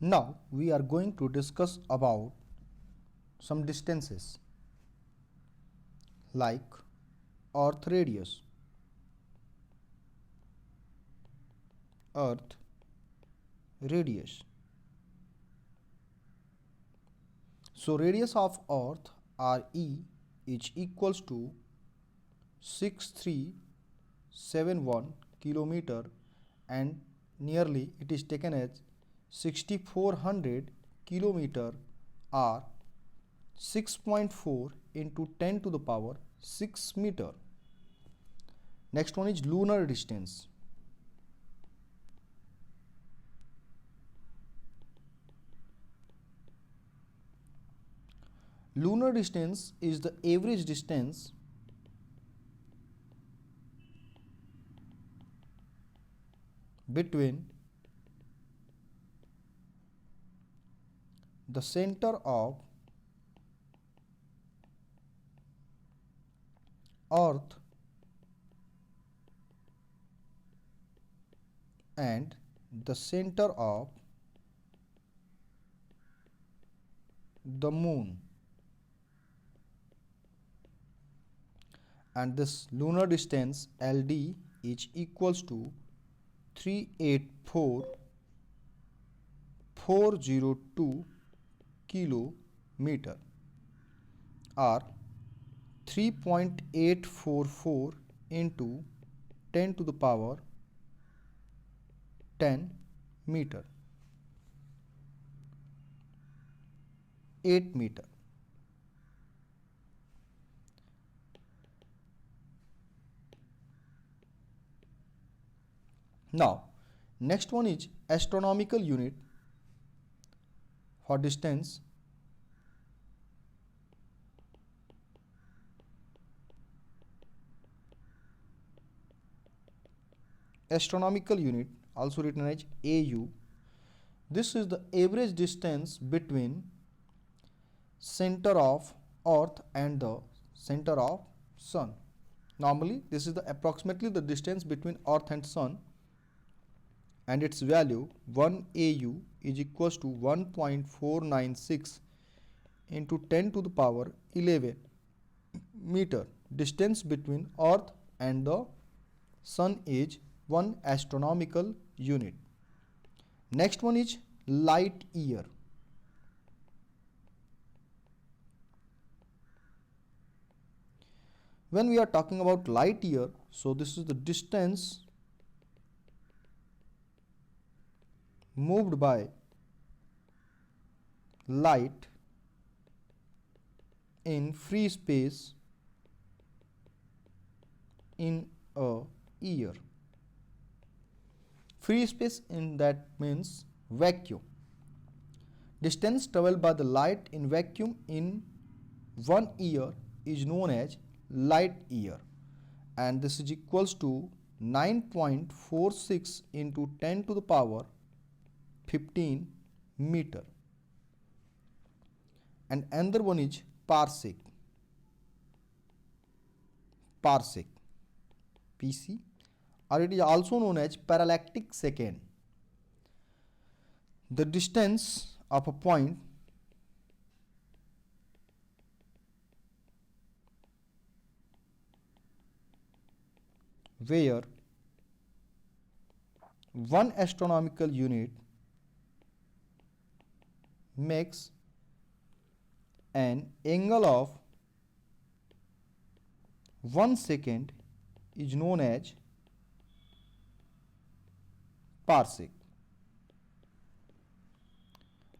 Now we are going to discuss about some distances like Earth radius. Earth radius. So radius of Earth RE is equals to 6371 kilometer, and nearly it is taken as 6400 kilometer, or 6.4 into 10 to the power 6 meter. Next one is lunar distance. Lunar distance is the average distance between the center of Earth and the center of the Moon. And this lunar distance LD is equals to 384,402 kilometer, or 3.844 into 10 to the power 10 meter, 8 meter. Now, next one is astronomical unit for distance. Astronomical unit, also written as AU. This is the average distance between center of Earth and the center of Sun. Normally, this is approximately the distance between Earth and Sun, and its value 1 AU is equals to 1.496 into 10 to the power 11 meter. Distance between Earth and the Sun is 1 astronomical unit. Next one is light year. When we are talking about light year, so this is the distance moved by light in free space in a year. Free space in that means vacuum. Distance traveled by the light in vacuum in 1 year is known as light year, and this is equals to 9.46 into 10 to the power 15 meter. And another one is parsec. Parsec, PC, or it is also known as parallactic second. The distance of a point where one astronomical unit makes an angle of 1 second is known as parsec.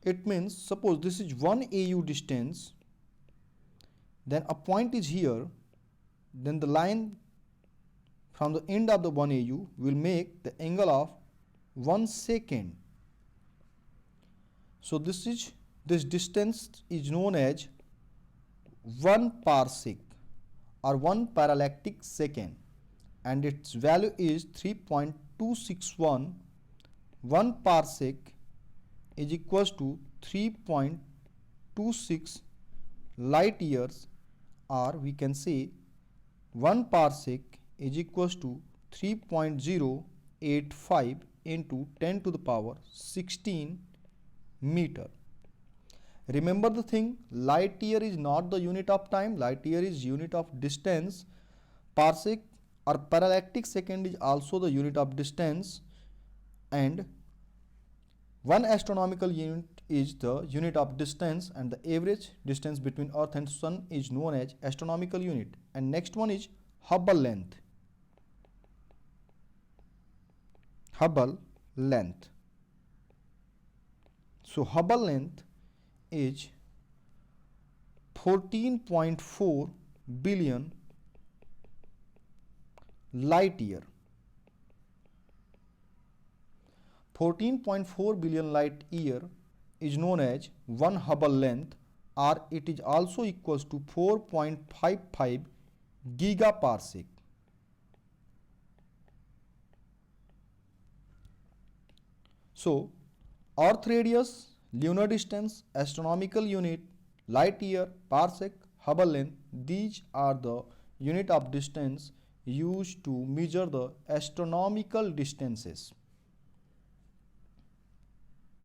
It means, suppose this is 1 AU distance, then a point is here, then the line from the end of the 1 AU will make the angle of 1 second. So this distance is known as 1 parsec or 1 parallactic second, and its value is 3.261. 1 parsec is equals to 3.26 light years, or we can say 1 parsec is equals to 3.085 into 10 to the power 16 meter. Remember the thing, light year is not the unit of time, light year is unit of distance. Parsec or parallactic second is also the unit of distance, and one astronomical unit is the unit of distance, and the average distance between earth and sun is known as astronomical unit. And next one is Hubble length. Hubble length. So Hubble length is 14.4 billion light year. 14.4 billion light year is known as one Hubble length, or it is also equals to 4.55 gigaparsec. So earth radius, lunar distance, astronomical unit, light year, parsec, Hubble length, these are the unit of distance used to measure the astronomical distances.